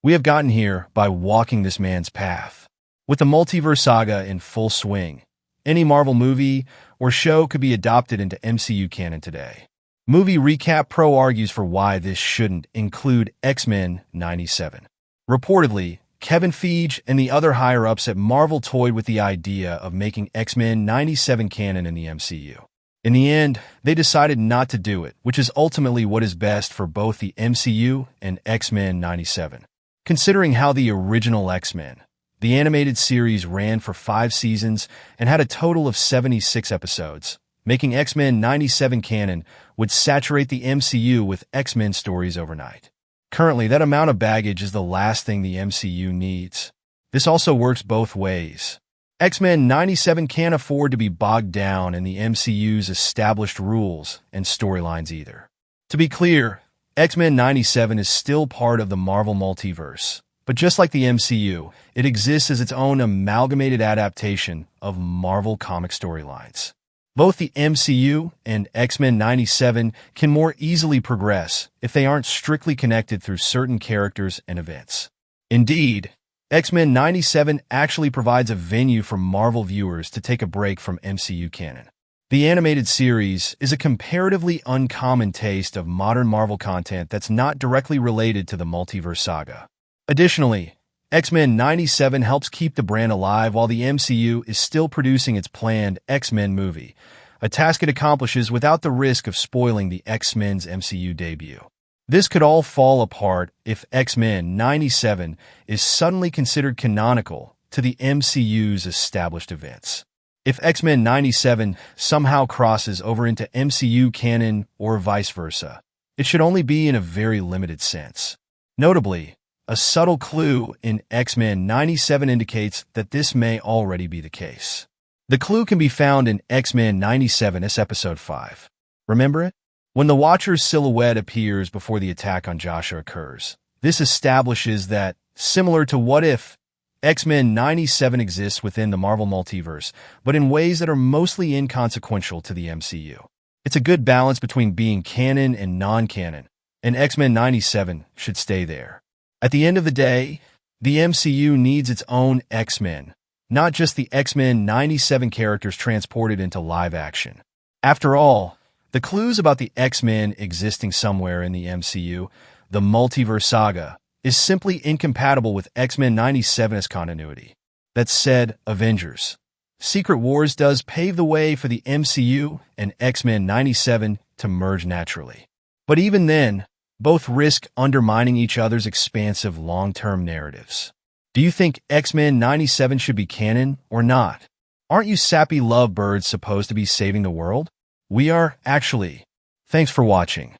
We have gotten here by walking this man's path. With the multiverse saga in full swing, any Marvel movie or show could be adopted into MCU canon today. Movie Recap Pro argues for why this shouldn't include X-Men 97. Reportedly, Kevin Feige and the other higher-ups at Marvel toyed with the idea of making X-Men 97 canon in the MCU. In the end, they decided not to do it, which is ultimately what is best for both the MCU and X-Men 97. Considering how the original X-Men, the animated series, ran for 5 seasons and had a total of 76 episodes, making X-Men 97 canon would saturate the MCU with X-Men stories overnight. Currently, that amount of baggage is the last thing the MCU needs. This also works both ways. X-Men 97 can't afford to be bogged down in the MCU's established rules and storylines either. To be clear, X-Men 97 is still part of the Marvel multiverse, but just like the MCU, it exists as its own amalgamated adaptation of Marvel comic storylines. Both the MCU and X-Men 97 can more easily progress if they aren't strictly connected through certain characters and events. Indeed, X-Men 97 actually provides a venue for Marvel viewers to take a break from MCU canon. The animated series is a comparatively uncommon taste of modern Marvel content that's not directly related to the multiverse saga. Additionally, X-Men 97 helps keep the brand alive while the MCU is still producing its planned X-Men movie, a task it accomplishes without the risk of spoiling the X-Men's MCU debut. This could all fall apart if X-Men 97 is suddenly considered canonical to the MCU's established events. If X-Men 97 somehow crosses over into MCU canon or vice versa, it should only be in a very limited sense. Notably, a subtle clue in X-Men 97 indicates that this may already be the case. The clue can be found in X-Men 97's Episode 5. Remember it? When the Watcher's silhouette appears before the attack on Joshua occurs, this establishes that, similar to What If, X-Men 97 exists within the Marvel multiverse, but in ways that are mostly inconsequential to the MCU. It's a good balance between being canon and non-canon, and X-Men 97 should stay there. At the end of the day, the MCU needs its own X-Men, not just the X-Men 97 characters transported into live action. After all, the clues about the X-Men existing somewhere in the MCU, the multiverse saga, is simply incompatible with X-Men 97's continuity. That said, Avengers: Secret Wars does pave the way for the MCU and X-Men 97 to merge naturally. But even then, both risk undermining each other's expansive long-term narratives. Do you think X-Men 97 should be canon or not? Aren't you sappy lovebirds supposed to be saving the world? We are, actually. Thanks for watching.